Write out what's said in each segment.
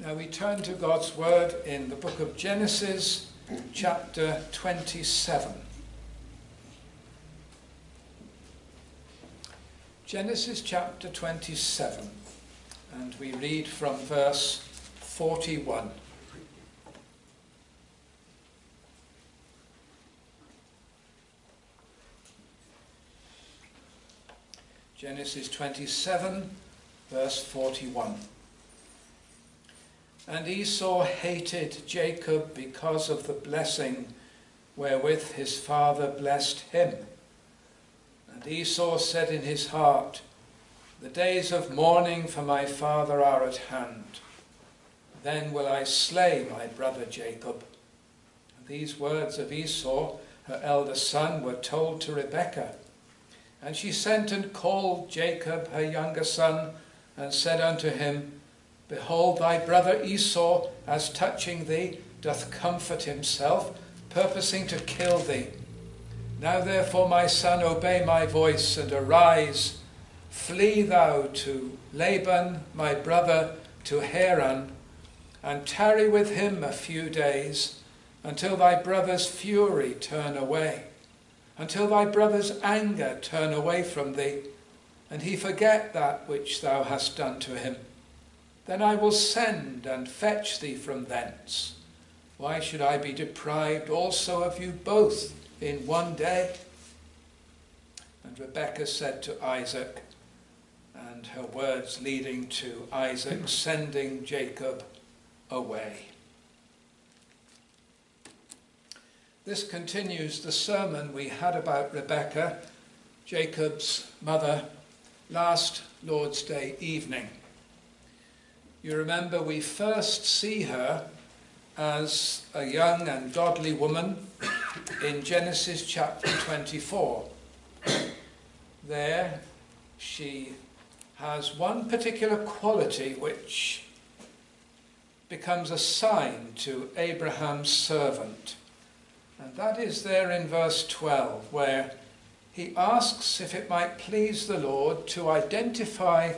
Now we turn to God's Word in the book of Genesis, chapter 27. Genesis chapter 27, and we read from verse 41. Genesis 27, verse 41. And Esau hated Jacob because of the blessing wherewith his father blessed him. And Esau said in his heart, the days of mourning for my father are at hand. Then will I slay my brother Jacob. And these words of Esau, her elder son, were told to Rebekah. And she sent and called Jacob, her younger son, and said unto him, Behold, thy brother Esau, as touching thee, doth comfort himself, purposing to kill thee. Now therefore, my son, obey my voice, and arise. Flee thou to Laban, my brother, to Haran, and tarry with him a few days, until thy brother's fury turn away, until thy brother's anger turn away from thee, and he forget that which thou hast done to him. Then I will send and fetch thee from thence. Why should I be deprived also of you both in one day? And Rebekah said to Isaac, and her words leading to Isaac sending Jacob away. This continues the sermon we had about Rebekah, Jacob's mother, last Lord's Day evening. You remember we first see her as a young and godly woman in Genesis chapter 24. There she has one particular quality which becomes a sign to Abraham's servant. And that is there in verse 12, where he asks if it might please the Lord to identify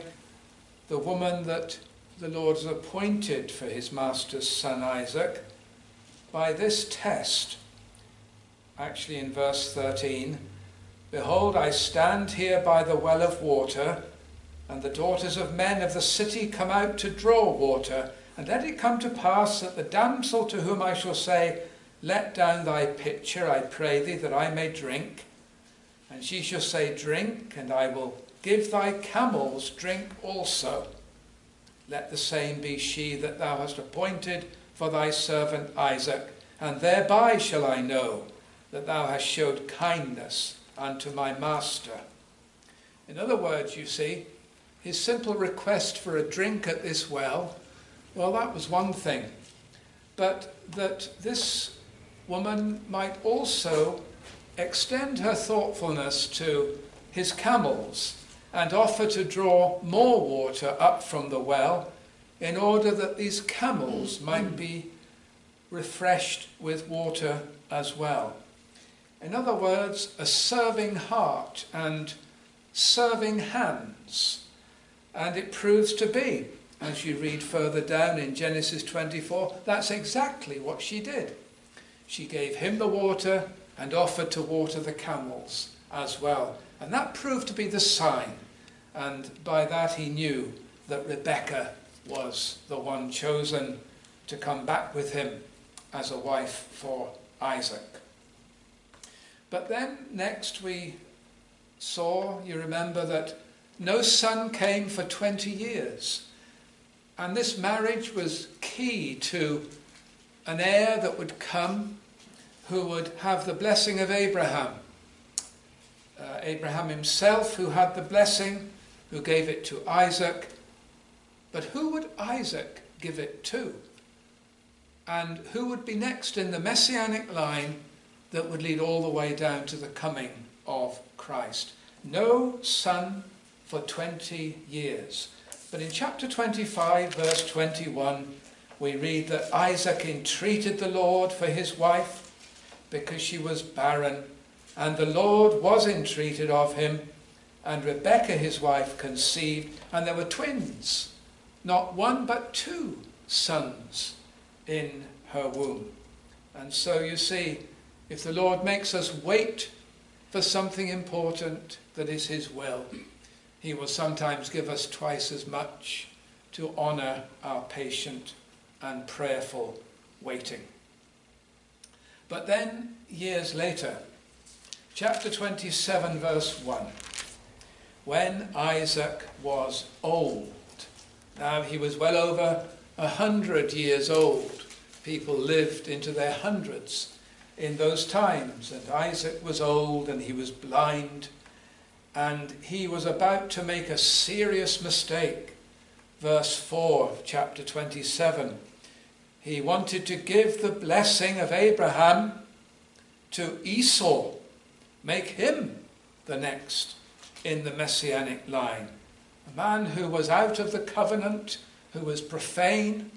the woman that the Lord has appointed for his master's son Isaac by this test. Actually in verse 13, Behold, I stand here by the well of water, and the daughters of men of the city come out to draw water. And let it come to pass that the damsel to whom I shall say, Let down thy pitcher, I pray thee, that I may drink. And she shall say, Drink, and I will give thy camels drink also. Let the same be she that thou hast appointed for thy servant Isaac, and thereby shall I know that thou hast showed kindness unto my master. In other words, you see, his simple request for a drink at this well, well, that was one thing. But that this woman might also extend her thoughtfulness to his camels and offer to draw more water up from the well in order that these camels might be refreshed with water as well. In other words, a serving heart and serving hands. And it proves to be, as you read further down in Genesis 24, that's exactly what she did. She gave him the water and offered to water the camels as well. And that proved to be the sign. And by that he knew that Rebekah was the one chosen to come back with him as a wife for Isaac. But then next we saw, you remember, that no son came for 20 years. And this marriage was key to an heir that would come who would have the blessing of Abraham. Abraham himself, who had the blessing, who gave it to Isaac. But who would Isaac give it to? And who would be next in the messianic line that would lead all the way down to the coming of Christ? No son for 20 years. But in chapter 25, verse 21, we read that Isaac entreated the Lord for his wife because she was barren, and the Lord was entreated of him, and Rebekah his wife conceived, and there were twins, not one but two sons in her womb. And so you see, if the Lord makes us wait for something important that is his will, he will sometimes give us twice as much to honour our patient and prayerful waiting. But then, years later, chapter 27, verse 1, when Isaac was old. Now he was well over 100 years old. People lived into their hundreds in those times, and Isaac was old and he was blind, and he was about to make a serious mistake. Verse 4 of chapter 27. He wanted to give the blessing of Abraham to Esau, make him the next in the messianic line. A man who was out of the covenant, who was profane,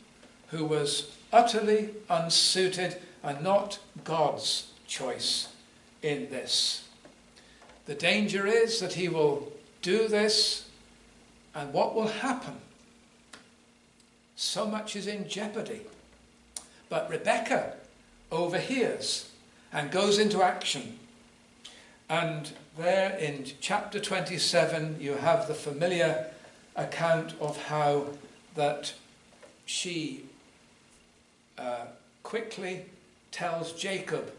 who was utterly unsuited and not God's choice in this. The danger is that he will do this, and what will happen? So much is in jeopardy. But Rebekah overhears and goes into action. And there in chapter 27 you have the familiar account of how that she quickly tells Jacob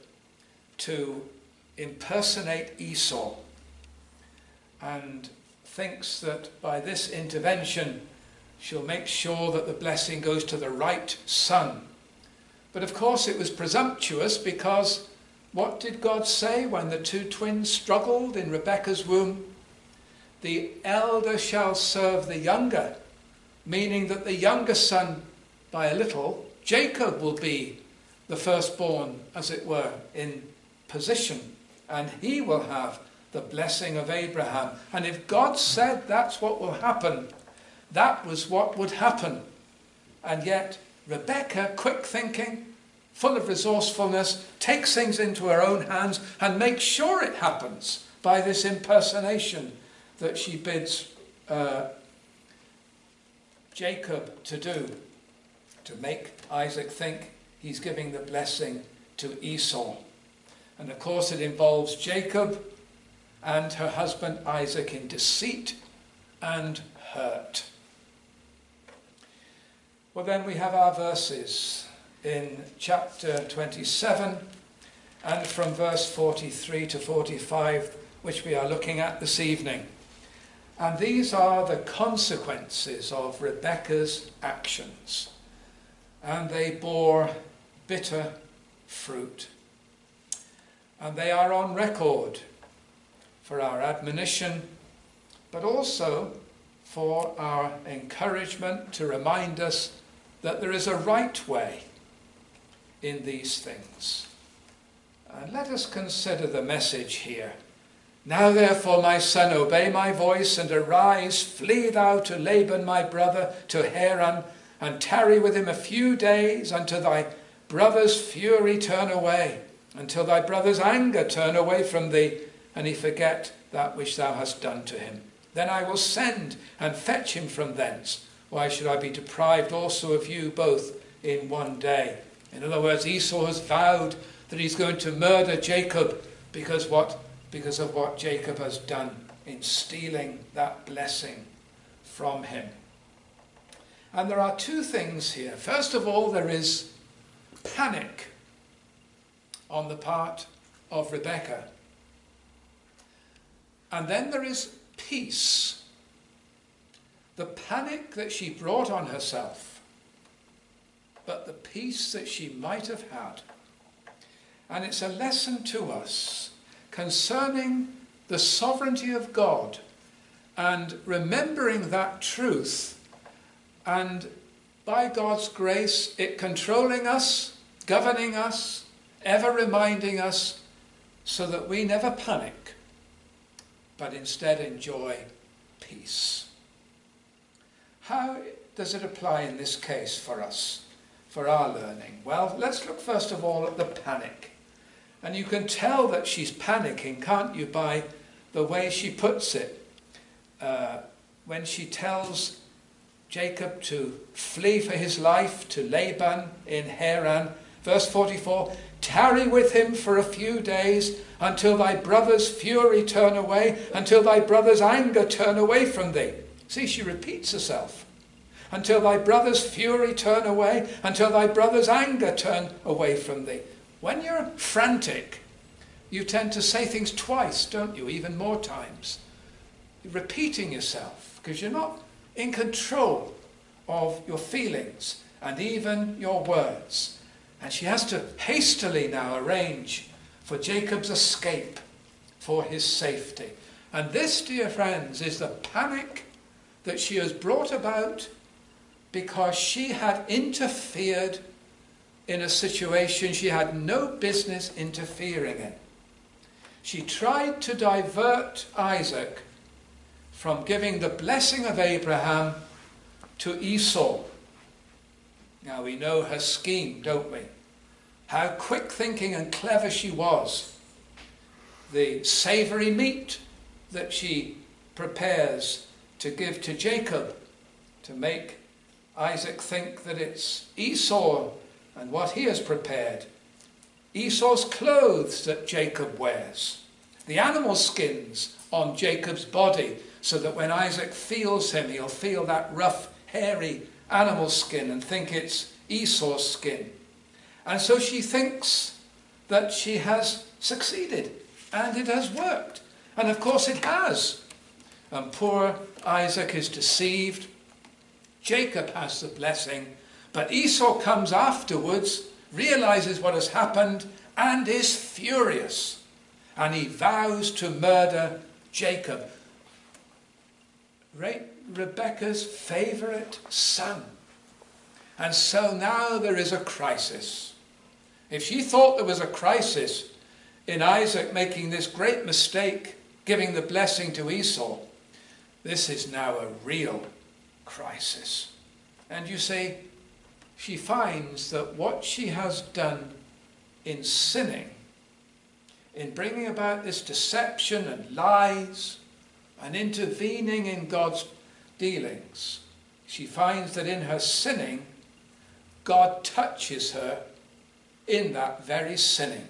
to impersonate Esau, and thinks that by this intervention she'll make sure that the blessing goes to the right son. But of course it was presumptuous, because what did God say when the two twins struggled in Rebekah's womb? The elder shall serve the younger, meaning that the younger son, by a little, Jacob, will be the firstborn, as it were, in position, and he will have the blessing of Abraham. And if God said that's what will happen, that was what would happen. And yet Rebekah, quick thinking, full of resourcefulness, takes things into her own hands and makes sure it happens by this impersonation that she bids Jacob to do, to make Isaac think he's giving the blessing to Esau. And of course it involves Jacob and her husband Isaac in deceit and hurt. Well, then we have our verses in chapter 27 and from verse 43 to 45, which we are looking at this evening. And these are the consequences of Rebekah's actions. And they bore bitter fruit. And they are on record for our admonition, but also for our encouragement, to remind us that there is a right way in these things. And let us consider the message here. Now therefore, my son, obey my voice, and arise, flee thou to Laban my brother, to Haran, and tarry with him a few days, until thy brother's fury turn away, until thy brother's anger turn away from thee, and he forget that which thou hast done to him. Then I will send and fetch him from thence. Why should I be deprived also of you both in one day? In other words, Esau has vowed that he's going to murder Jacob because of what Jacob has done in stealing that blessing from him. And there are two things here. First of all, there is panic on the part of Rebekah. And then there is peace. The panic that she brought on herself, but the peace that she might have had. And it's a lesson to us concerning the sovereignty of God, and remembering that truth, and by God's grace, it controlling us, governing us, ever reminding us, so that we never panic, but instead enjoy peace. How does it apply in this case for us, for our learning? Well, let's look first of all at the panic. And you can tell that she's panicking, can't you, by the way she puts it. When she tells Jacob to flee for his life to Laban in Haran. Verse 44, tarry with him for a few days until thy brother's fury turn away, until thy brother's anger turn away from thee. See, she repeats herself. Until thy brother's fury turn away, until thy brother's anger turn away from thee. When you're frantic, you tend to say things twice, don't you? Even more times. You're repeating yourself because you're not in control of your feelings and even your words. And she has to hastily now arrange for Jacob's escape, for his safety. And this, dear friends, is the panic that she has brought about because she had interfered in a situation she had no business interfering in. She tried to divert Isaac from giving the blessing of Abraham to Esau. Now we know her scheme, don't we? How quick thinking and clever she was. The savoury meat that she prepares to give to Jacob to make Isaac think that it's Esau and what he has prepared. Esau's clothes that Jacob wears. The animal skins on Jacob's body so that when Isaac feels him, he'll feel that rough, hairy animal skin and think it's Esau's skin. And so she thinks that she has succeeded and it has worked. And of course it has. And poor Isaac is deceived. Jacob has the blessing, but Esau comes afterwards, realizes what has happened, and is furious. And he vows to murder Jacob, Rebekah's favourite son. And so now there is a crisis. If she thought there was a crisis in Isaac making this great mistake, giving the blessing to Esau, this is now a real crisis. And you see, she finds that what she has done in sinning, in bringing about this deception and lies and intervening in God's dealings, she finds that in her sinning, God touches her in that very sinning.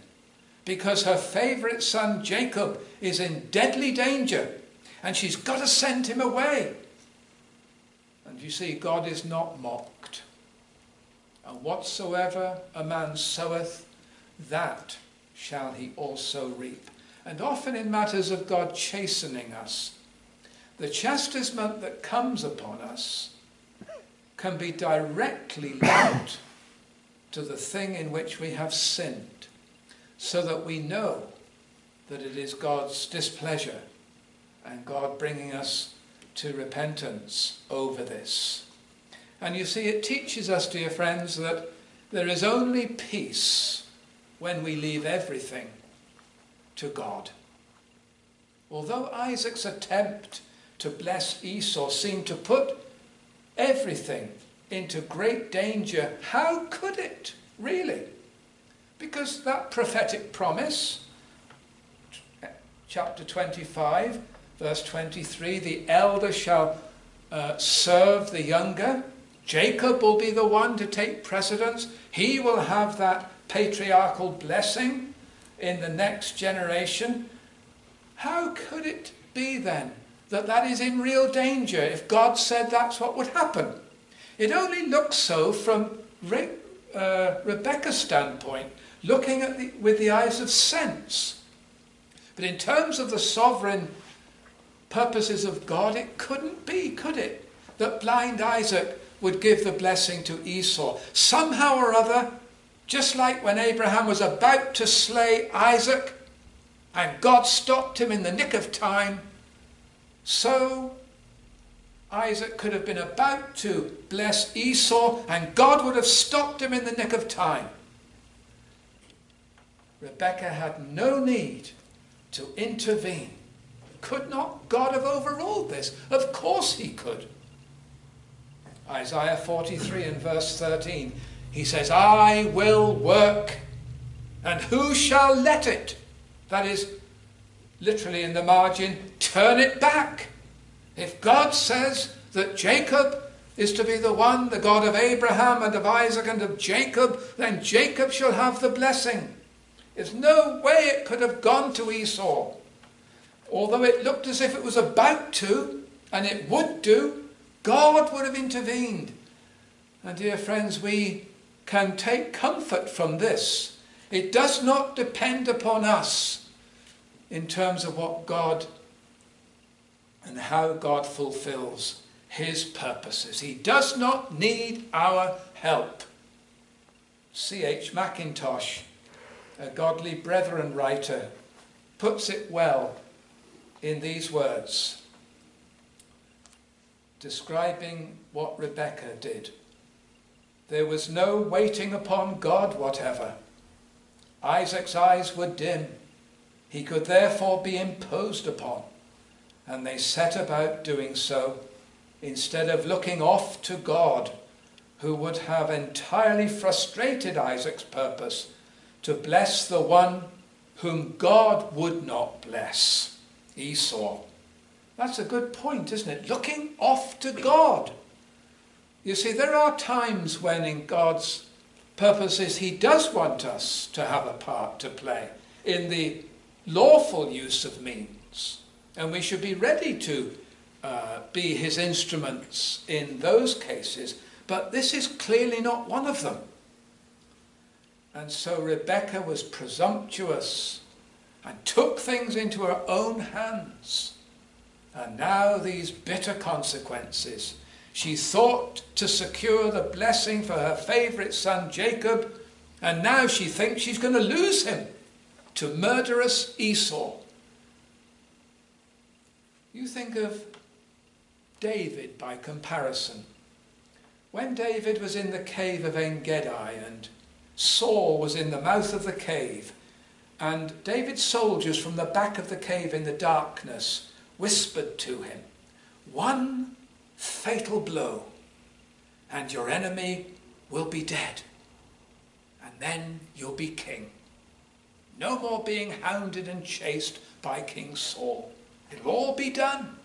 Because her favourite son Jacob is in deadly danger and she's got to send him away. And you see, God is not mocked. And whatsoever a man soweth, that shall he also reap. And often in matters of God chastening us, the chastisement that comes upon us can be directly linked to the thing in which we have sinned, so that we know that it is God's displeasure and God bringing us to repentance over this. And you see, it teaches us, dear friends, that there is only peace when we leave everything to God. Although Isaac's attempt to bless Esau seemed to put everything into great danger, how could it, really? Because that prophetic promise, chapter 25, verse 23, the elder shall serve the younger. Jacob will be the one to take precedence. He will have that patriarchal blessing in the next generation. How could it be then that that is in real danger if God said that's what would happen? It only looks so from Rebekah's standpoint, looking at with the eyes of sense. But in terms of the sovereign purposes of God, it couldn't be, could it, that blind Isaac would give the blessing to Esau. Somehow or other, just like when Abraham was about to slay Isaac and God stopped him in the nick of time, so Isaac could have been about to bless Esau and God would have stopped him in the nick of time. Rebekah had no need to intervene. Could not God have overruled this? Of course he could. Isaiah 43 and verse 13, he says, I will work, and who shall let it? That is, literally in the margin, turn it back. If God says that Jacob is to be the one, the God of Abraham and of Isaac and of Jacob, then Jacob shall have the blessing. There's no way it could have gone to Esau. Although it looked as if it was about to, and it would do, God would have intervened. And dear friends, we can take comfort from this. It does not depend upon us in terms of what God and how God fulfills his purposes. He does not need our help. C.H. Mackintosh, a godly brethren writer, puts it well in these words, describing what Rebekah did. There was no waiting upon God whatever. Isaac's eyes were dim. He could therefore be imposed upon, and they set about doing so, instead of looking off to God, who would have entirely frustrated Isaac's purpose to bless the one whom God would not bless, Esau. That's a good point, isn't it? Looking off to God. You see, there are times when in God's purposes he does want us to have a part to play in the lawful use of means. And we should be ready to be his instruments in those cases. But this is clearly not one of them. And so Rebekah was presumptuous and took things into her own hands. And now these bitter consequences. She thought to secure the blessing for her favourite son Jacob, and now she thinks she's going to lose him to murderous Esau. You think of David by comparison. When David was in the cave of En-Gedi and Saul was in the mouth of the cave, and David's soldiers from the back of the cave in the darkness whispered to him, "One fatal blow and your enemy will be dead, and then you'll be king. No more being hounded and chased by King Saul. It'll all be done."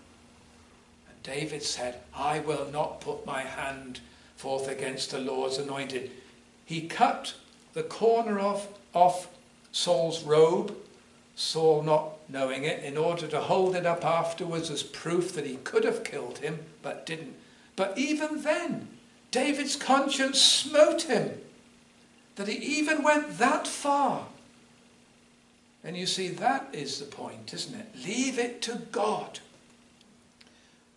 And David said, "I will not put my hand forth against the Lord's anointed." He cut the corner off Saul's robe, Saul not knowing it, in order to hold it up afterwards as proof that he could have killed him, but didn't. But even then, David's conscience smote him, that he even went that far. And you see, that is the point, isn't it? Leave it to God.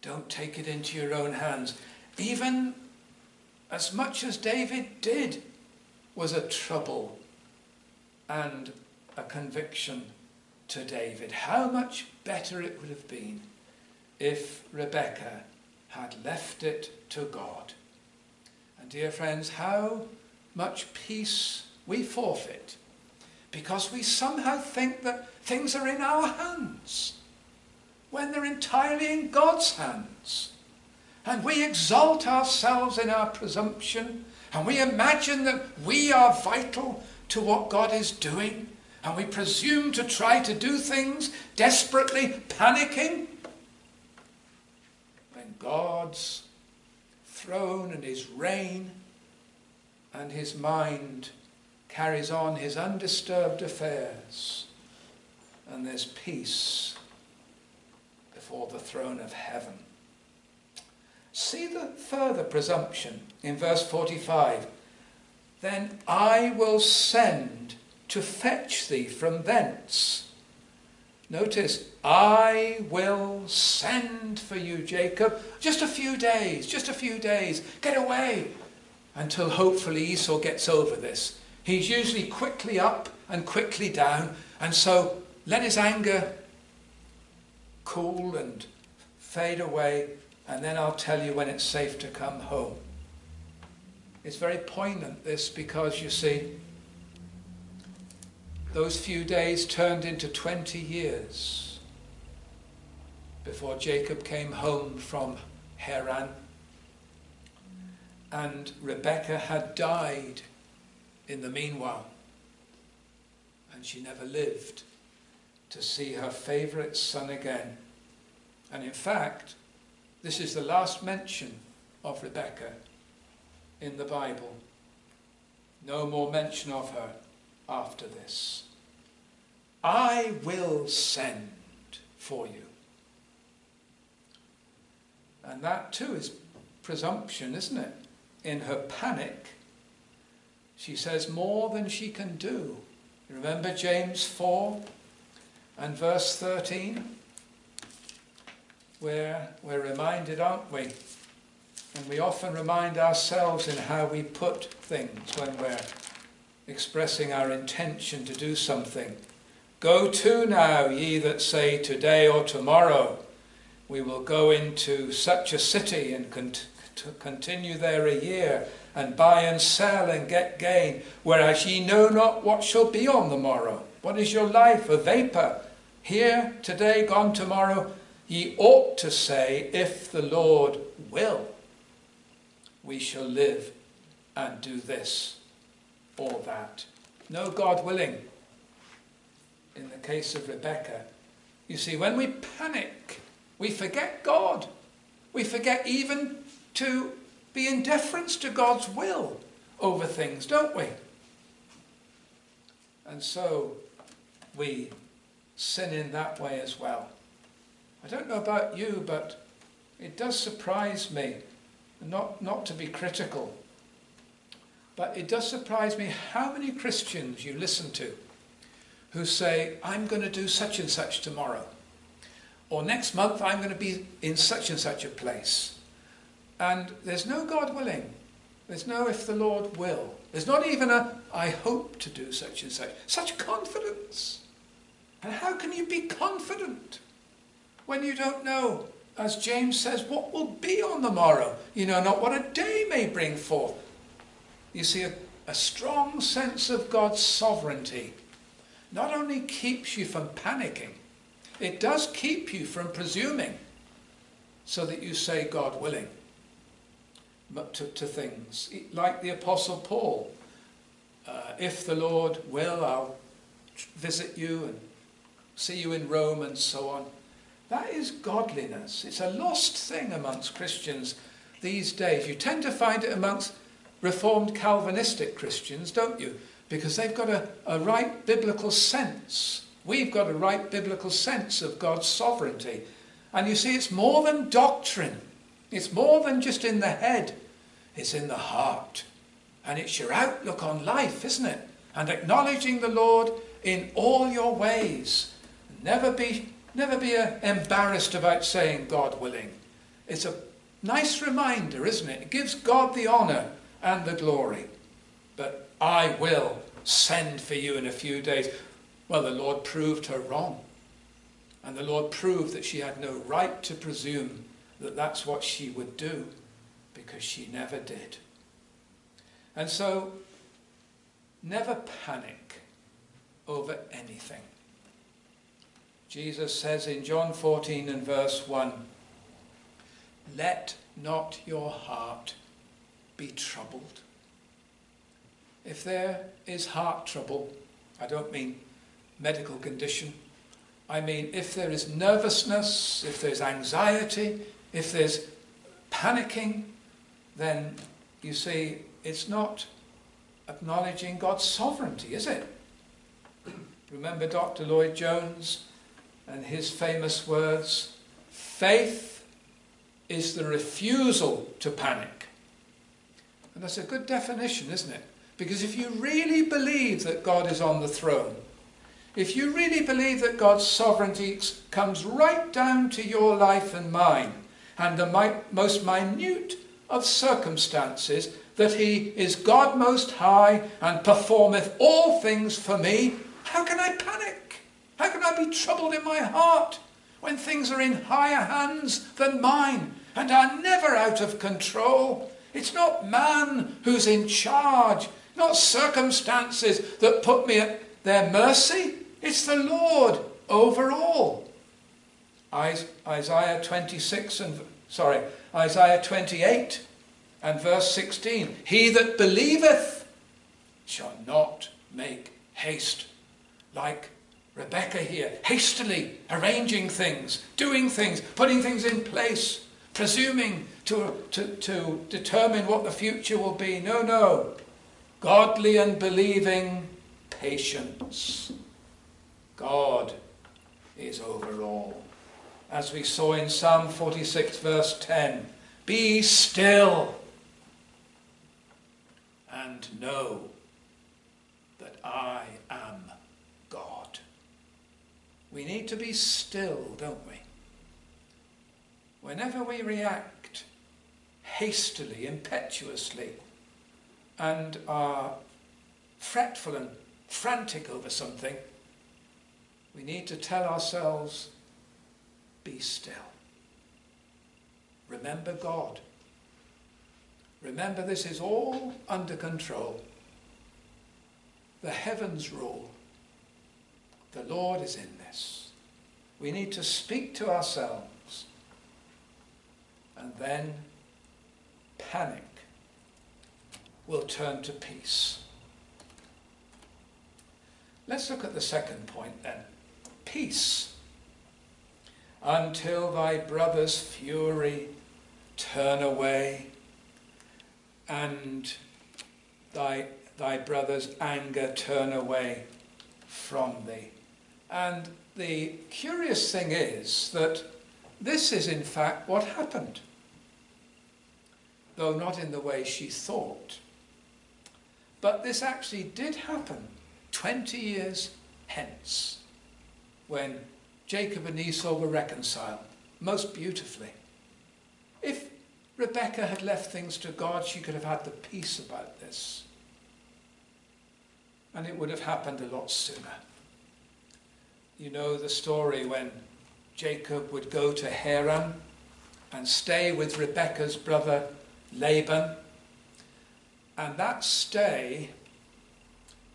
Don't take it into your own hands. Even as much as David did was a trouble and a conviction to David. How much better it would have been if Rebekah had left it to God. And dear friends, how much peace we forfeit because we somehow think that things are in our hands when they're entirely in God's hands. And we exalt ourselves in our presumption, and we imagine that we are vital to what God is doing, and we presume to try to do things desperately, panicking, when God's throne and his reign and his mind carries on his undisturbed affairs, and there's peace before the throne of heaven. See the further presumption in verse 45. "Then I will send to fetch thee from thence." Notice, I will send for you, Jacob. Just a few days. Get away. Until hopefully Esau gets over this. He's usually quickly up and quickly down. And so let his anger cool and fade away. And then I'll tell you when it's safe to come home. It's very poignant, this, because you see, those few days turned into 20 years before Jacob came home from Haran. And Rebekah had died in the meanwhile. And she never lived to see her favourite son again. And in fact, this is the last mention of Rebecca in the Bible. No more mention of her after this. I will send for you. And that too is presumption, isn't it? In her panic, she says more than she can do. Remember James 4 and verse 13? Where we're reminded, aren't we? And we often remind ourselves in how we put things when we're expressing our intention to do something. Go to now, ye that say today or tomorrow we will go into such a city and continue there a year, and buy and sell and get gain, whereas ye know not what shall be on the morrow. What is your life? A vapour, here today, gone tomorrow. Ye ought to say, if the Lord will, we shall live and do this or that. No, God willing. In the case of Rebecca, you see, when we panic, we forget God. We forget even to be in deference to God's will over things, don't we? And so we sin in that way as well. I don't know about you, but it does surprise me, not to be critical, but it does surprise me how many Christians you listen to who say, I'm going to do such and such tomorrow, or next month I'm going to be in such and such a place. And there's no God willing. There's no if the Lord will. There's not even a I hope to do such and such. Such confidence. And how can you be confident when you don't know, as James says, what will be on the morrow? You know not what a day may bring forth. You see, a strong sense of God's sovereignty not only keeps you from panicking, it does keep you from presuming, so that you say God willing to things. Like the Apostle Paul, if the Lord will, I'll visit you and see you in Rome and so on. That is godliness. It's a lost thing amongst Christians these days. You tend to find it amongst Reformed Calvinistic Christians, don't you? Because they've got a right biblical sense. We've got a right biblical sense of God's sovereignty. And you see, it's more than doctrine. It's more than just in the head. It's in the heart. And it's your outlook on life, isn't it? And acknowledging the Lord in all your ways. Never be embarrassed about saying God willing. It's a nice reminder, isn't it? It gives God the honour and the glory. But I will send for you in a few days. Well, the Lord proved her wrong. And the Lord proved that she had no right to presume that that's what she would do, because she never did. And so, never panic over anything. Jesus says in John 14 and verse 1, let not your heart be troubled. If there is heart trouble, I don't mean medical condition, I mean if there is nervousness, if there's anxiety, if there's panicking, then you see it's not acknowledging God's sovereignty, is it? Remember Dr. Lloyd Jones and his famous words, faith is the refusal to panic. And that's a good definition, isn't it? Because if you really believe that God is on the throne, if you really believe that God's sovereignty comes right down to your life and mine, and the most minute of circumstances, that he is God most high and performeth all things for me, how can I panic? How can I be troubled in my heart when things are in higher hands than mine and are never out of control? It's not man who's in charge, not circumstances that put me at their mercy. It's the Lord over all. Isaiah 28 and verse 16. He that believeth shall not make haste. Like Rebecca here, hastily arranging things, doing things, putting things in place, presuming to determine what the future will be. No, no. Godly and believing patience. God is over all. As we saw in Psalm 46 verse 10, be still and know that I am God. We need to be still, don't we? Whenever we react hastily, impetuously, and are fretful and frantic over something, we need to tell ourselves, be still. Remember God. Remember this is all under control. The heavens rule. The Lord is in this. We need to speak to ourselves, and then panic will turn to peace. Let's look at the second point then. Peace. Until thy brother's fury turn away, and thy brother's anger turn away from thee. And the curious thing is that this is in fact what happened, though not in the way she thought. But this actually did happen 20 years hence, when Jacob and Esau were reconciled, most beautifully. If Rebekah had left things to God, she could have had the peace about this. And it would have happened a lot sooner. You know the story when Jacob would go to Haran and stay with Rebekah's brother Laban. And that stay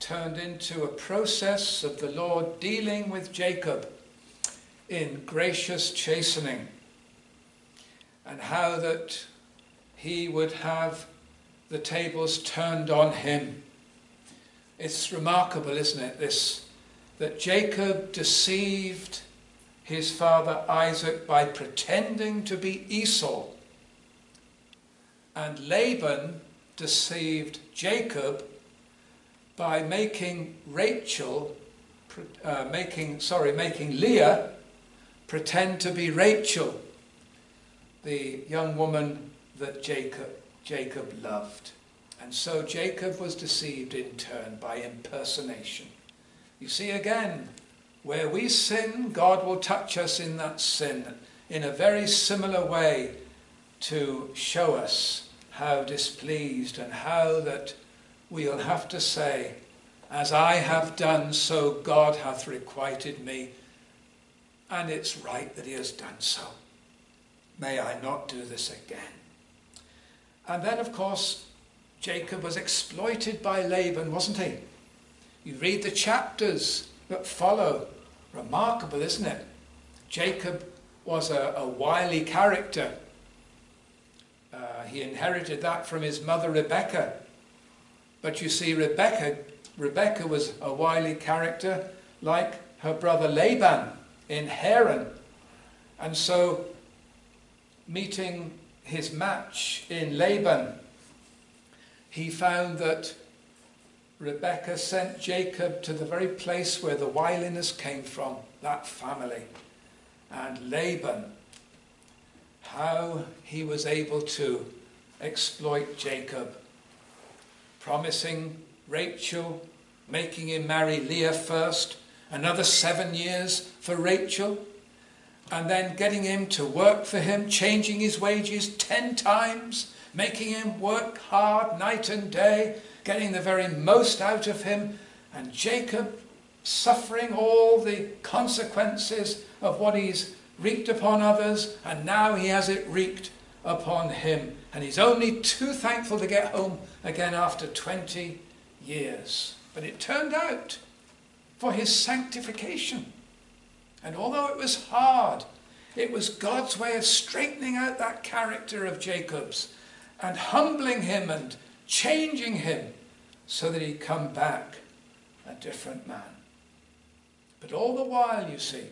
turned into a process of the Lord dealing with Jacob in gracious chastening, and how that he would have the tables turned on him. It's remarkable, isn't it, this, that Jacob deceived his father Isaac by pretending to be Esau, and Laban deceived Jacob by making Leah pretend to be Rachel, the young woman that Jacob loved. And so Jacob was deceived in turn by impersonation. You see again, where we sin, God will touch us in that sin in a very similar way to show us how displeased, and how that we'll have to say, as I have done, so God hath requited me. And it's right that he has done so. May I not do this again. And then, of course, Jacob was exploited by Laban, wasn't he? You read the chapters that follow. Remarkable, isn't it? Jacob was a wily character. He inherited that from his mother Rebekah. But you see, Rebekah was a wily character like her brother Laban in Haran. And so, meeting his match in Laban, he found that Rebekah sent Jacob to the very place where the wiliness came from, that family. And Laban, how he was able to exploit Jacob, promising Rachel, making him marry Leah first, another 7 years for Rachel, and then getting him to work for him, changing his wages 10 times, making him work hard night and day, getting the very most out of him, and Jacob suffering all the consequences of what he's wreaked upon others, and now he has it wreaked upon him. And he's only too thankful to get home again after 20 years. But it turned out for his sanctification. And although it was hard, it was God's way of straightening out that character of Jacob's and humbling him and changing him so that he'd come back a different man. But all the while, you see,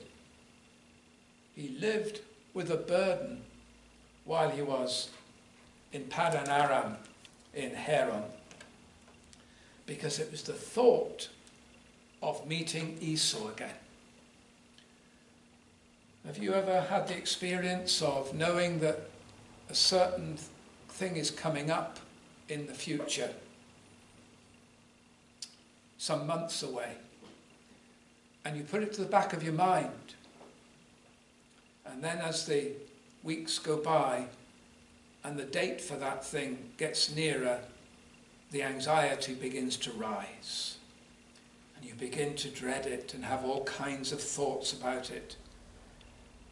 he lived with a burden while he was in Paddan Aram in Haran, because it was the thought of meeting Esau again. Have you ever had the experience of knowing that a certain thing is coming up in the future, some months away, and you put it to the back of your mind, and then as the weeks go by and the date for that thing gets nearer, the anxiety begins to rise, and you begin to dread it and have all kinds of thoughts about it.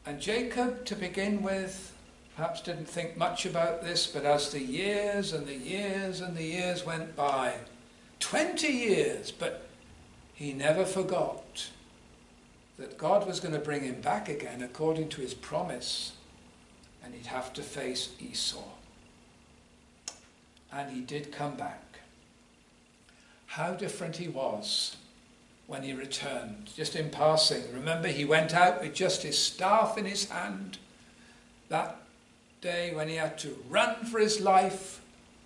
And Jacob, to begin with, perhaps didn't think much about this, but as the years and the years and the years went by, 20 years, but he never forgot that God was going to bring him back again according to his promise, and he'd have to face Esau. And he did come back. How different he was when he returned. Just in passing, remember he went out with just his staff in his hand that day when he had to run for his life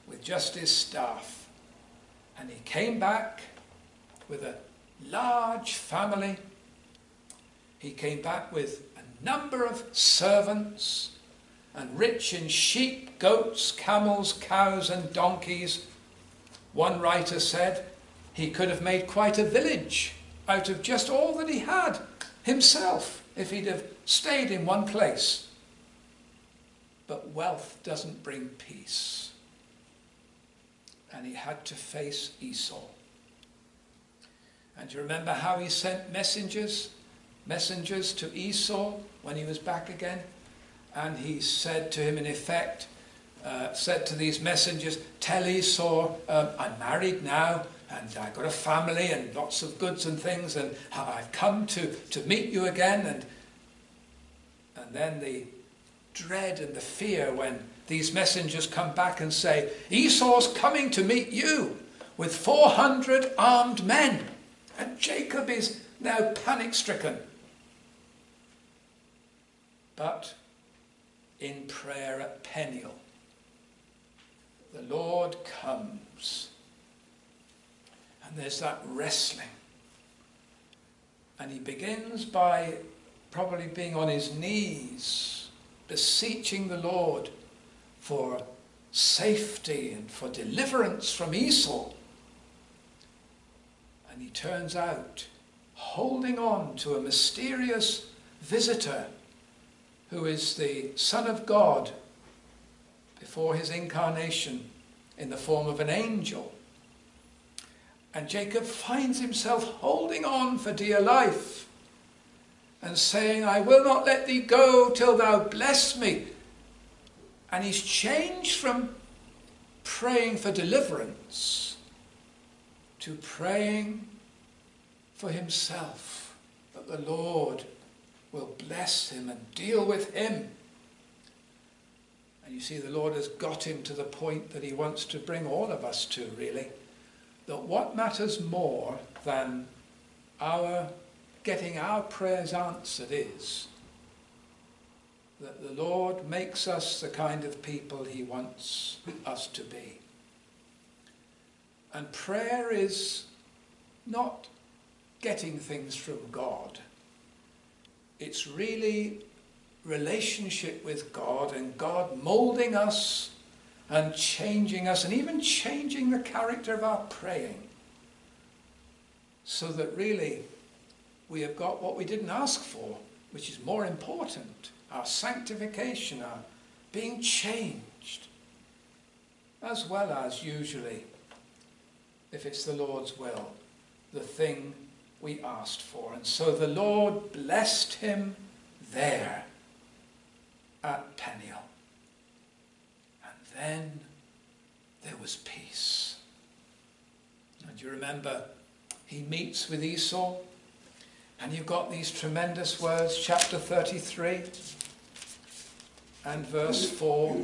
with just his staff. And he came back with a large family. He came back with a number of servants, and rich in sheep, goats, camels, cows and donkeys. One writer said he could have made quite a village out of just all that he had himself if he'd have stayed in one place. But wealth doesn't bring peace. And he had to face Esau. And you remember how he sent messengers to Esau when he was back again? And he said to him, in effect, said to these messengers, tell Esau, I'm married now, and I've got a family and lots of goods and things, and I've come to meet you again. And then the dread and the fear when these messengers come back and say, Esau's coming to meet you with 400 armed men. And Jacob is now panic-stricken. But in prayer at Peniel, the Lord comes, and there's that wrestling, and he begins by probably being on his knees, beseeching the Lord for safety and for deliverance from Esau. And he turns out holding on to a mysterious visitor who is the Son of God before his incarnation in the form of an angel. And Jacob finds himself holding on for dear life and saying, I will not let thee go till thou bless me. And he's changed from praying for deliverance to praying for himself, that the Lord will bless him and deal with him. And you see, the Lord has got him to the point that he wants to bring all of us to, really. That what matters more than getting our prayers answered is that the Lord makes us the kind of people he wants us to be. And prayer is not getting things from God. It's really relationship with God, and God moulding us and changing us, and even changing the character of our praying, so that really we have got what we didn't ask for, which is more important, our sanctification, our being changed, as well as usually, if it's the Lord's will, the thing we asked for. And so the Lord blessed him there at Peniel. And then there was peace. And you remember, he meets with Esau, and you've got these tremendous words, chapter 33 and verse 4,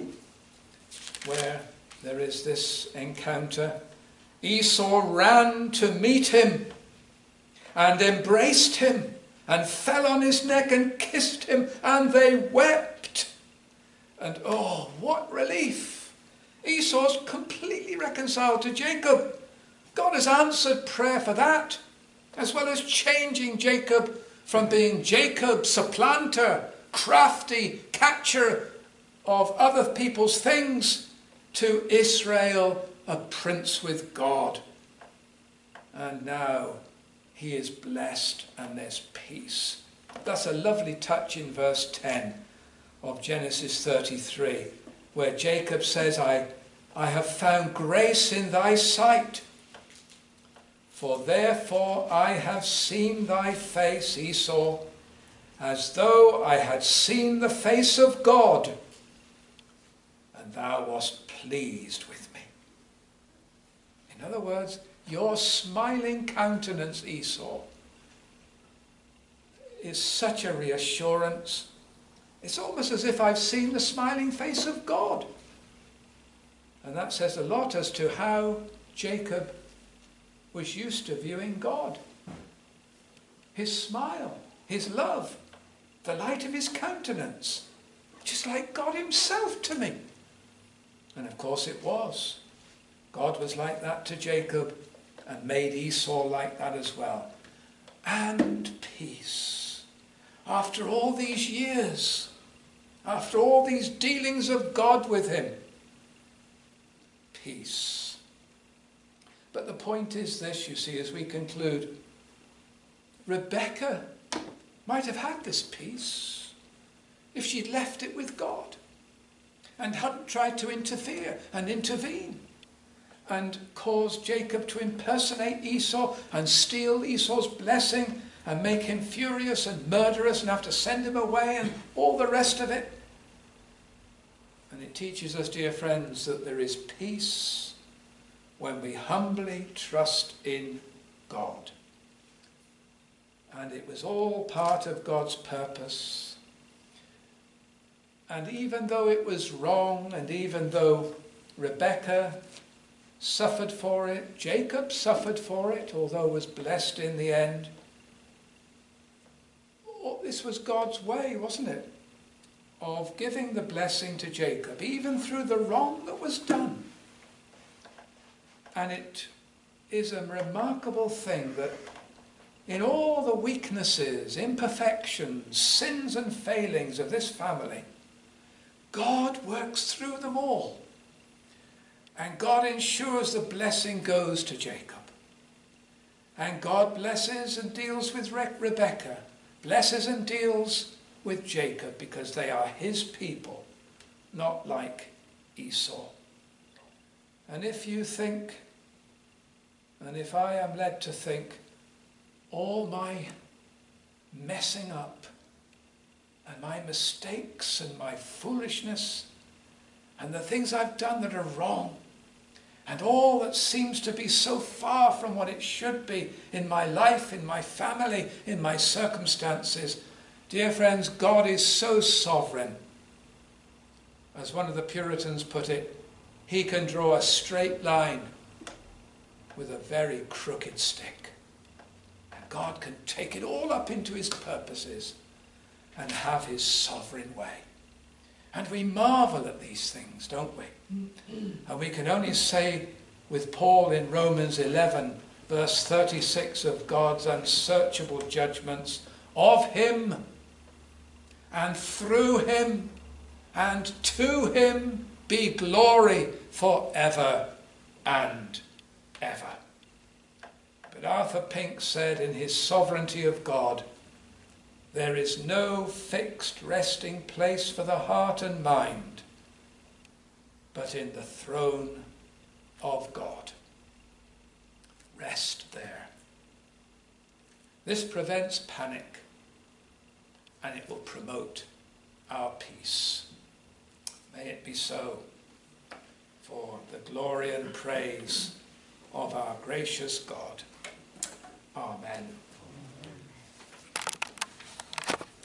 where there is this encounter. Esau ran to meet him and embraced him and fell on his neck and kissed him, and they wept. And oh, what relief Esau's completely reconciled to Jacob. God has answered prayer for that, as well as changing Jacob from being Jacob, supplanter, crafty, catcher of other people's things, to Israel, a prince with God. And now he is blessed and there's peace. That's a lovely touch in verse 10 of Genesis 33, where Jacob says, I have found grace in thy sight, for therefore I have seen thy face, Esau, as though I had seen the face of God, and thou wast pleased with me. In other words, your smiling countenance, Esau, is such a reassurance. It's almost as if I've seen the smiling face of God. And that says a lot as to how Jacob was used to viewing God. His smile, his love, the light of his countenance, just like God himself to me. And of course it was. God was like that to Jacob and made Esau like that as well. And peace. After all these years, after all these dealings of God with him, peace. But the point is this, you see, as we conclude, Rebekah might have had this peace if she'd left it with God and hadn't tried to interfere and intervene and cause Jacob to impersonate Esau and steal Esau's blessing and make him furious and murderous and have to send him away and all the rest of it. And it teaches us, dear friends, that there is peace when we humbly trust in God. And it was all part of God's purpose. And even though it was wrong, and even though Rebekah suffered for it, Jacob suffered for it, although was blessed in the end, this was God's way, wasn't it? Of giving the blessing to Jacob, even through the wrong that was done. And it is a remarkable thing that in all the weaknesses, imperfections, sins and failings of this family, God works through them all. And God ensures the blessing goes to Jacob. And God blesses and deals with Rebekah, blesses and deals with Jacob, because they are his people, not like Esau. And if you think, and if I am led to think, all my messing up and my mistakes and my foolishness and the things I've done that are wrong and all that seems to be so far from what it should be in my life, in my family, in my circumstances, dear friends, God is so sovereign. As one of the Puritans put it, he can draw a straight line with a very crooked stick. And God can take it all up into his purposes and have his sovereign way. And we marvel at these things, don't we? And we can only say with Paul in Romans 11, verse 36, of God's unsearchable judgments, of him and through him and to him be glory forever and ever. But Arthur Pink said in his Sovereignty of God, there is no fixed resting place for the heart and mind, but in the throne of God. Rest there. This prevents panic, and it will promote our peace. May it be so, for the glory and praise of our gracious God. Amen.